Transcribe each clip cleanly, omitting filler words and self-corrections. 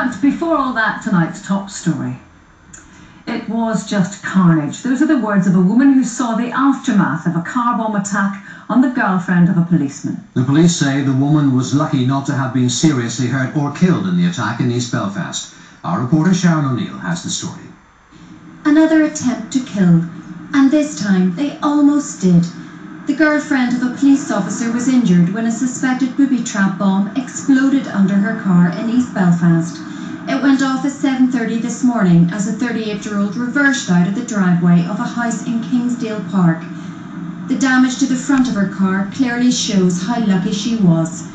But before all that, tonight's top story. It was just carnage. Those are the words of a woman who saw the aftermath of a car bomb attack on the girlfriend of a policeman. The police say the woman was lucky not to have been seriously hurt or killed in the attack in East Belfast. Our reporter Sharon O'Neill has the story. Another attempt to kill, and this time they almost did. The girlfriend of a police officer was injured when a suspected booby trap bomb exploded under her car in East Belfast. It went off at 7:30 this morning as a 38-year-old reversed out of the driveway of a house in Kingsdale Park. The damage to the front of her car clearly shows how lucky she was.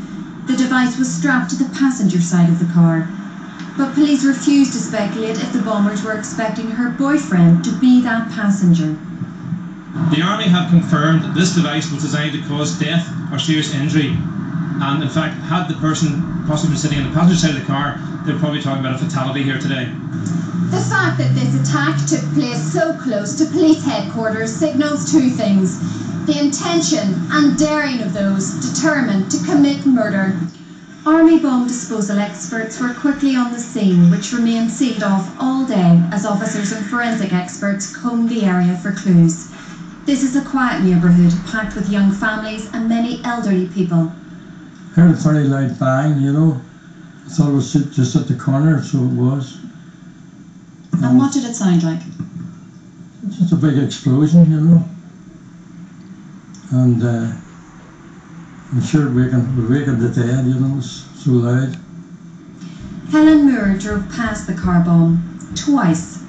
The device was strapped to the passenger side of the car. But police refused to speculate if the bombers were expecting her boyfriend to be that passenger. The Army have confirmed that this device was designed to cause death or serious injury. And in fact, had the person possibly been sitting on the passenger side of the car, they're probably talking about a fatality here today. The fact that this attack took place so close to police headquarters signals two things: the intention and daring of those determined to commit murder. Army bomb disposal experts were quickly on the scene, which remained sealed off all day as officers and forensic experts combed the area for clues. This is a quiet neighbourhood packed with young families and many elderly people. Heard a very loud bang, you know. I thought it was just at the corner, so it was. And what did it sound like? Just a big explosion, you know. And I'm sure it would waken the dead, you know, it's so loud. Helen Moore drove past the car bomb twice.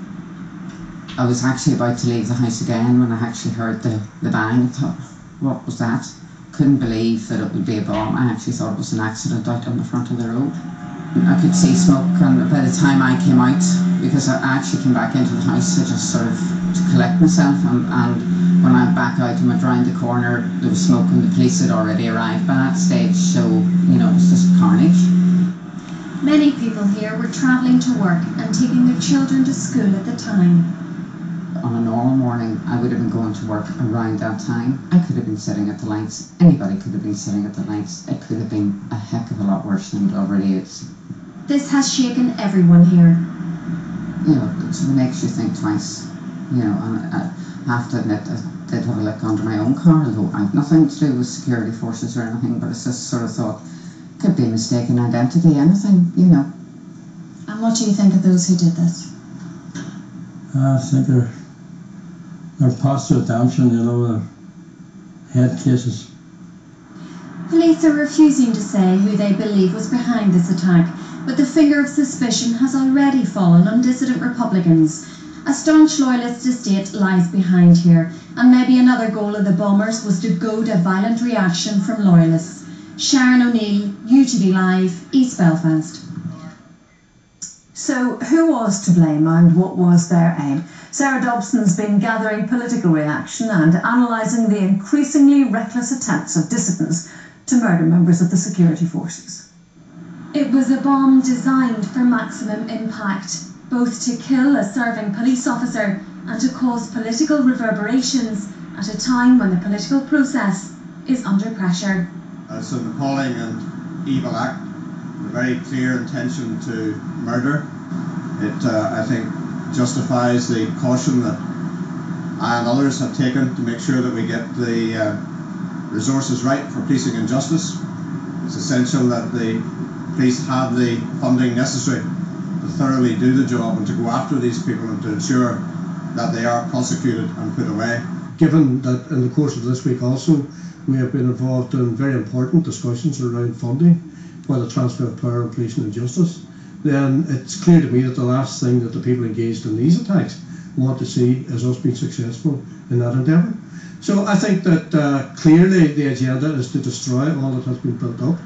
I was actually about to leave the house again when I actually heard the bang. I thought, what was that? Couldn't believe that it would be a bomb. I actually thought it was an accident out on the front of the road. I could see smoke, and by the time I came out, because I actually came back into the house, I just sort of to collect myself, and when I went back out and went round the corner, there was smoke and the police had already arrived by that stage, so, you know, it was just carnage. Many people here were travelling to work and taking their children to school at the time. On a normal morning, I would have been going to work around that time. I could have been sitting at the lights. Anybody could have been sitting at the lights. It could have been a heck of a lot worse than it already is. This has shaken everyone here. You know, it sort of makes you think twice. You know, and I have to admit, I did have a look under my own car, although I have nothing to do with security forces or anything, but it's just sort of thought, could be a mistaken identity, anything, you know. And what do you think of those who did this? I think they're past redemption, you know, they're head cases. Police are refusing to say who they believe was behind this attack, but the finger of suspicion has already fallen on dissident Republicans. A staunch Loyalist estate lies behind here, and maybe another goal of the bombers was to goad a violent reaction from Loyalists. Sharon O'Neill, UTV Live, East Belfast. So who was to blame and what was their aim? Sarah Dobson's been gathering political reaction and analysing the increasingly reckless attempts of dissidents to murder members of the security forces. It was a bomb designed for maximum impact, both to kill a serving police officer and to cause political reverberations at a time when the political process is under pressure. It's an appalling and evil act, a very clear intention to murder. It, I think, justifies the caution that I and others have taken to make sure that we get the resources right for policing and justice. It's essential that the police have the funding necessary to thoroughly do the job and to go after these people and to ensure that they are prosecuted and put away. Given that in the course of this week also we have been involved in very important discussions around funding for the transfer of power in policing and justice, then it's clear to me that the last thing that the people engaged in these attacks want to see is us being successful in that endeavour. So I think that clearly the agenda is to destroy all that has been built up.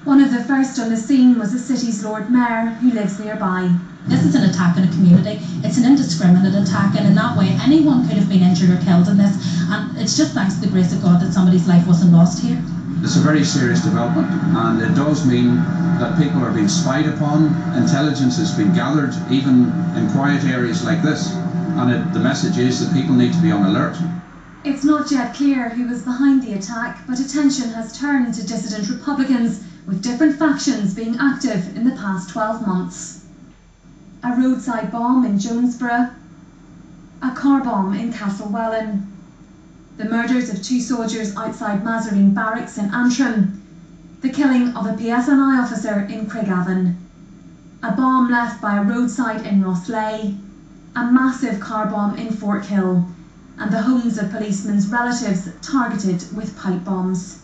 One of the first on the scene was the city's Lord Mayor, who lives nearby. This is an attack on a community. It's an indiscriminate attack, and in that way anyone could have been injured or killed in this, and it's just thanks to the grace of God that somebody's life wasn't lost here. It's a very serious development, and it does mean that people are being spied upon, intelligence is being gathered even in quiet areas like this, and the message is that people need to be on alert. It's not yet clear who was behind the attack, but attention has turned to dissident Republicans, with different factions being active in the past 12 months. a roadside bomb in Jonesborough, a car bomb in Castlewellan, the murders of 2 soldiers outside Mazarine Barracks in Antrim, the killing of a PSNI officer in Craigavon, a bomb left by a roadside in Rosslea, a massive car bomb in Fort Hill, and the homes of policemen's relatives targeted with pipe bombs.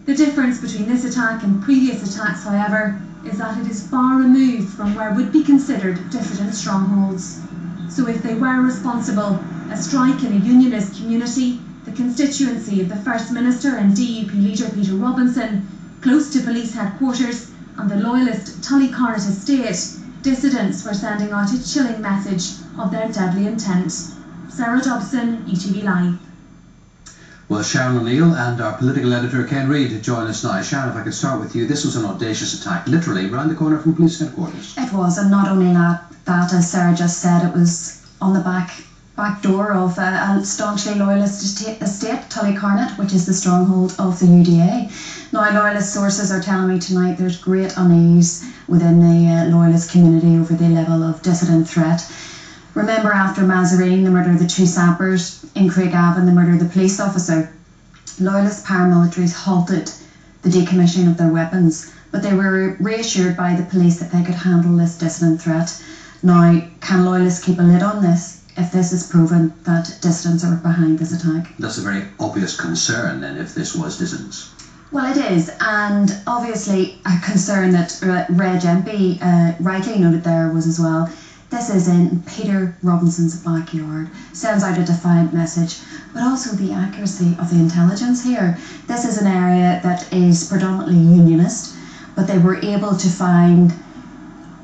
The difference between this attack and previous attacks, however, is that it is far removed from where would be considered dissident strongholds. So if they were responsible, a strike in a unionist community, the constituency of the First Minister and DUP leader Peter Robinson, close to police headquarters, and the Loyalist Tullycarnet estate, dissidents were sending out a chilling message of their deadly intent. Sarah Dobson, ETV Live. Well, Sharon O'Neill and our political editor Ken Reid join us now. Sharon, if I could start with you, this was an audacious attack, literally round the corner from police headquarters. It was, and not only that, as Sarah just said, it was on the back door of a staunchly Loyalist estate, Tullycarnet, which is the stronghold of the UDA. Now, Loyalist sources are telling me tonight there's great unease within the Loyalist community over the level of dissident threat. Remember, after Mazarine, the murder of the 2 sappers, in Craigavon, the murder of the police officer, Loyalist paramilitaries halted the decommissioning of their weapons, but they were reassured by the police that they could handle this dissident threat. Now, can Loyalists keep a lid on this if this is proven that dissidents are behind this attack? That's a very obvious concern then, if this was dissidents. Well, it is, and obviously a concern that Reg MP rightly noted there was as well. This is in Peter Robinson's backyard. Sends out a defiant message, but also the accuracy of the intelligence here. This is an area that is predominantly unionist, but they were able to find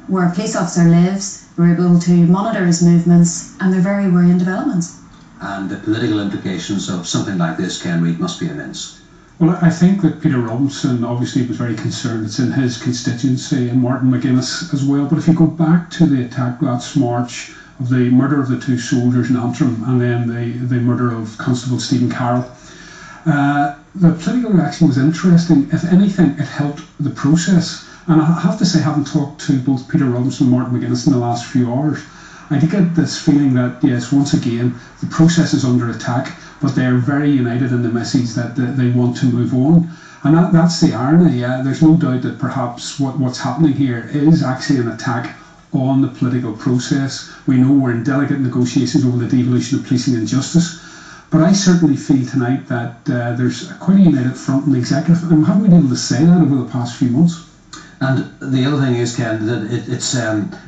where a police officer lives, were able to monitor his movements, and they're very worrying developments. And the political implications of something like this, Ken Reid, must be immense. Well, I think that Peter Robinson obviously was very concerned. It's in his constituency, and Martin McGuinness as well. But if you go back to the attack last March of the murder of the 2 soldiers in Antrim and then the murder of Constable Stephen Carroll, the political reaction was interesting. If anything, it helped the process. And I have to say, having talked to both Peter Robinson and Martin McGuinness in the last few hours, I did get this feeling that, yes, once again, the process is under attack, but they are very united in the message that they want to move on. And that's the irony. There's no doubt that perhaps what's happening here is actually an attack on the political process. We know we're in delicate negotiations over the devolution of policing and justice. But I certainly feel tonight that there's quite a united front in the executive, and we haven't been able to say that over the past few months. And the other thing is, Ken, that it's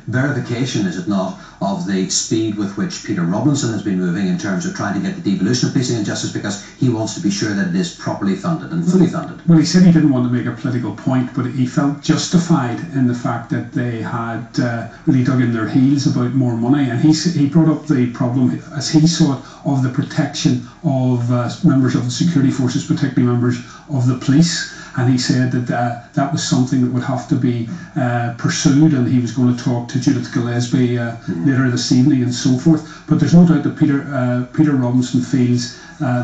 verification, is it not, of the speed with which Peter Robinson has been moving in terms of trying to get the devolution of policing and justice, because he wants to be sure that it is properly funded and fully funded. Well, he said he didn't want to make a political point, but he felt justified in the fact that they had really dug in their heels about more money. And he brought up the problem, as he saw it, of the protection of members of the security forces, particularly members of the police. And he said that that was something that would have to be pursued, and he was going to talk to Judith Gillespie later this evening and so forth. But there's no doubt that Peter Robinson feels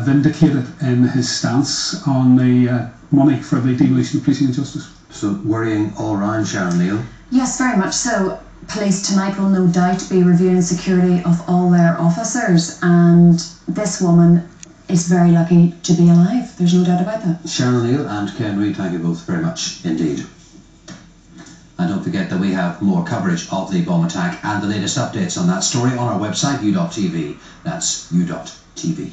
vindicated in his stance on the money for the devolution of policing and justice. So worrying all round, Sharon O'Neill. Yes, very much so. Police tonight will no doubt be reviewing security of all their officers, and this woman is very lucky to be alive. There's no doubt about that. Sharon O'Neill and Ken Reid, thank you both very much indeed. And don't forget that we have more coverage of the bomb attack and the latest updates on that story on our website, u.tv. That's u.tv.